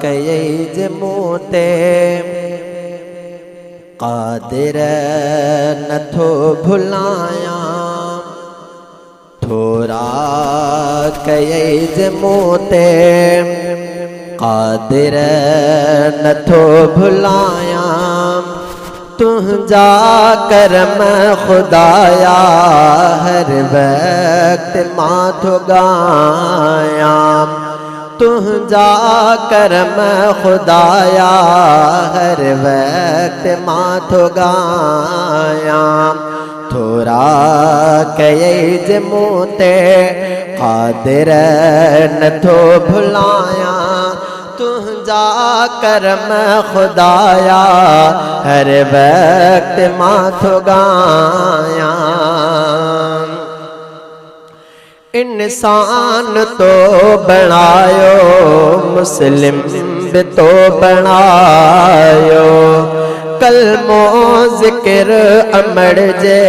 कई जमूते कादिर नथो भुलाया थोरा कई जमूते कादिर नथो भुलाया तुझा करम खुदाया हर वक्त माथो गाया तुझा करम खुदाया हर वक्त माथो गाया थोरा कई जमूते कादिर नथो भुलाया तुझा करम खुदाया हर वक्त माथो गाया इंसान तो बनायो मुस्लिम भी तो बनायो कलमो जिक्र अमर जे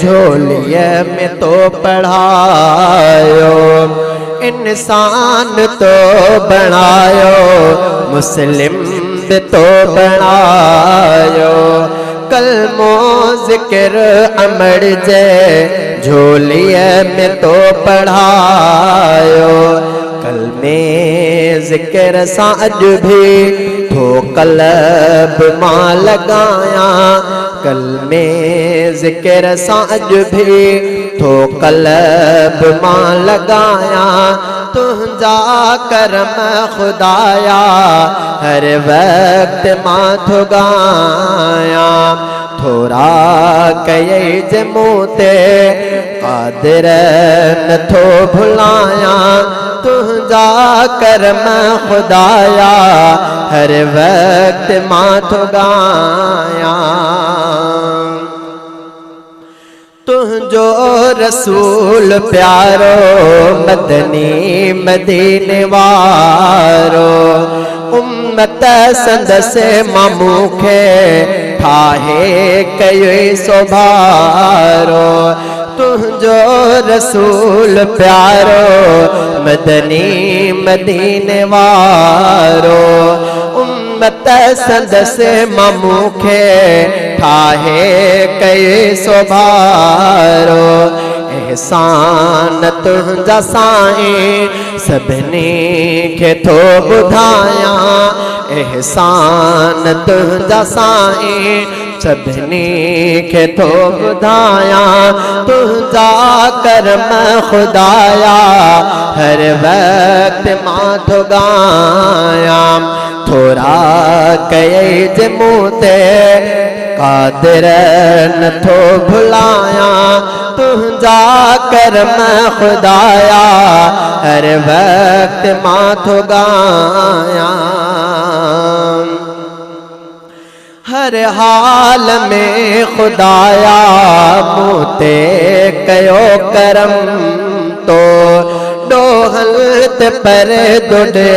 झोलिए में तो पढ़ायो इंसान तो बनायो मुस्लिम भी तो बनायो कलमो जिक्र अमर जे झोलिए में तो पढ़ायो कलमे जिक्र साज भी थो कलब मां लगाया कलमे जिक्र साज भी थो कलब मां लगाया तुझा करम खुदाया हर वक्त माथो गाया थोरा कई जमूते कादिर नथो भुलाया तुझा करम खुदाया हर वक्त माथो गाया तुझो रसूल प्यारो मदनी मदीने वारो उम्मत संदसे मामूखे ठाहे कई सोभारो तुझो रसूल प्यारो मदनी मदीने वारो उम्मत संदसे मामूखे ठाहे कई सोभारो एहसान तुझा साईं सभिनी खे थो ॿुधाया एहसान तुझा साईं सभिनी खे थो ॿुधाया तुझा करम खुदाया हर वक्त माथो गाया थोरा कई जमूते कादिर नथो भुलाया तुझा करम खुदाया हर वक्त माथो गाया हर हाल में खुदाया मूते कयो करम तो डोहलत पर दुडे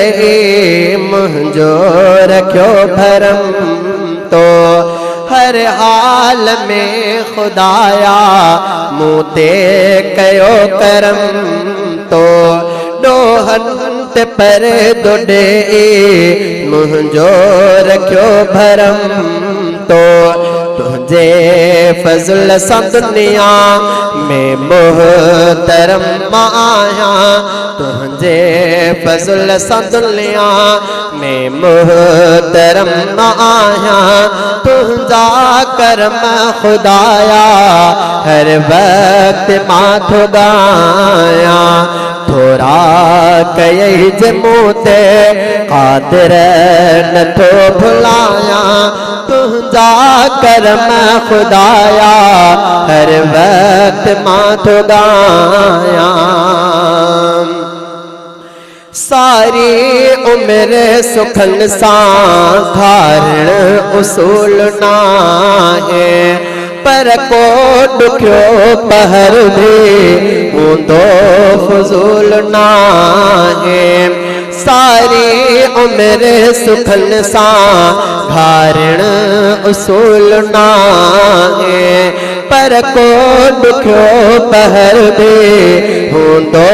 मुंहिंजो रखियो भरम तो हर हाल में खुदाया मूते कयो करम तो डोहलत पर दुडे मुंहिंजो रखियो भरम तो तुझे फजल सा दुनिया में मोहतरम आया तुझे फजल सा दुनिया में मोहतरम आया तुझा करम खुदाया हर वक्त माथो गाया थोरा कई जमूते कादिर नथो भुलाया तुझा करम खुदाया हर वक्त माथो गाया सारी उम्र सुखन सां धारण उसूल ना है पर को दुखियो पहर भी हूंदो फजूल ना है सारी उम्र सुखन सां धारण उसूल ना है पर को दुखियो पहर भी हूंदो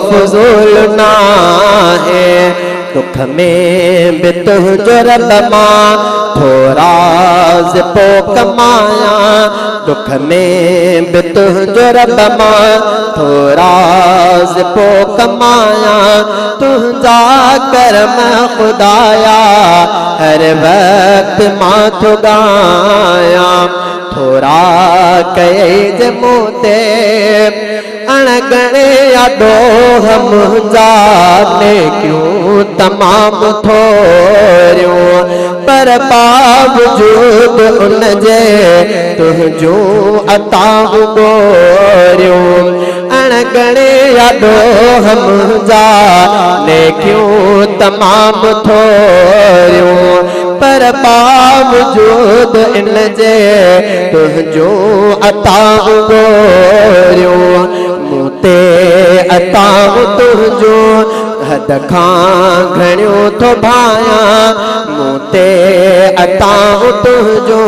फजूल ना है दुख में भी तुझो रब मां थोड़ा पो कमाया दुख में भी तुझो रब मां थोड़ा पो कमाया तुझा करम खुदाया हर वक्त मां थो गाया थोड़ा कई जमोते अणगणे यादो हम जाने क्यों तमाम थोरियों पर बावजूद उन जे तुझो अता गोरियों अणगणे यादो हम जाने क्यों तमाम थोरियों पर बावजूद इन जे तुझो अता गोरियों मूते अता तुझो हद खां घणियो थो भाया मूते अता तुझो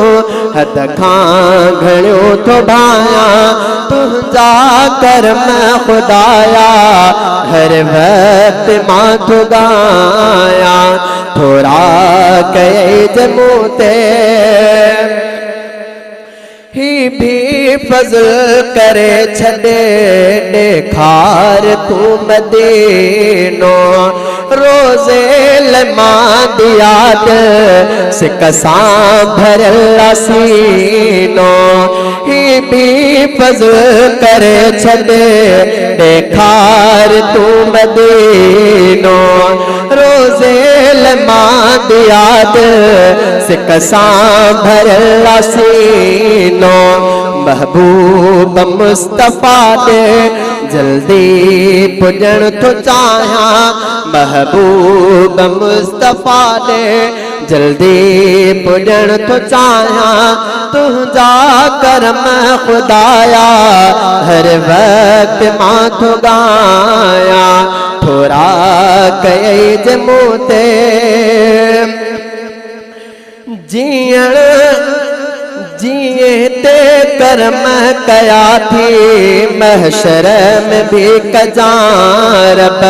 हद खां घणियो थो भाया तुझा करम खुदाया हर वक्त मां थो गाया थोड़ा कई जमूते ही भी फजल करे छड़े देखार तू मदीनो रोजे लमा दियाद सिकसा भरल सीनो ही भी फजल करे छड़े देखार तू मदीनो रोजे लमा दियाद सिकसा भरल सीनो महबूब मुस्तफा दे जल्दी पुजण तो चाहा महबूब मुस्तफा दे जल्दी पुजण तो चाहा तुझा करम खुदाया हर वक्त मां थो गाया थोड़ा कई जमूते जीअण जिए ते करम कया थी महशर में भी कजारब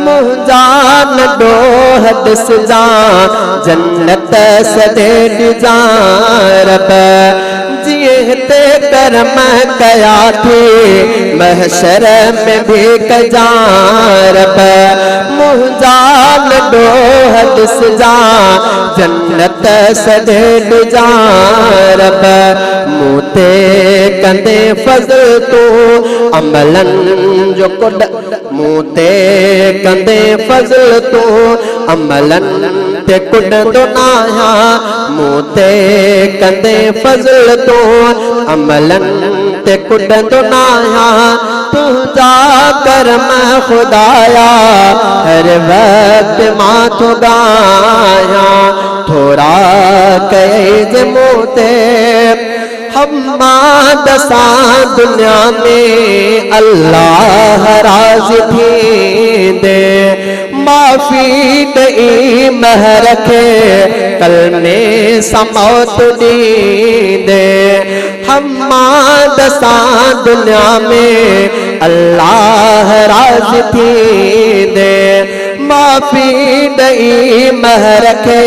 मुझा न डोह दिस जा जन्नत सदे डिजारब जिए ते करम कया थी महशर में भी कजारब मुझा न डोह दिस जा जन्नत सदे डिजारब मूते कंदे फज़ल तू अमलन जो कुड मूते कंदे फज़ल तू अमलन ते कुड तो नाया मूते कंदे फज़ल तू अमलन ते कुड तो नाया तुझा करम खुदाया हर वक्त मां थो गाया थोड़ा कई जमूते हम दसा दुनिया में अल्लाह राज़ी थी दे माफ़ी दई महर खे कल में समौत दी दे हम दसा दुनिया में अल्लाह राज़ी थी दे माफ़ी दई महर खे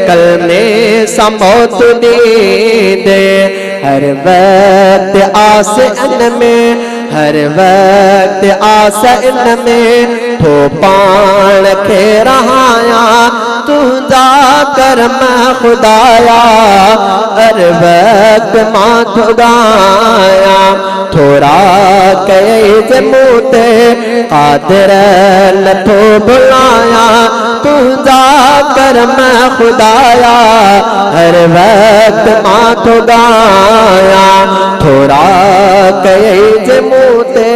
कल में समौत दी दे हर वक्त आस इन में हर वक्त आस इन में थो पाण खे रहाया तुझा करम खुदाया हर वक्त मां थो गाया थोड़ा कई जमूते कादिर नथो बुलाया तुझा करम खुदाया हर वक्त मां थो गाया थोड़ा कई जमूते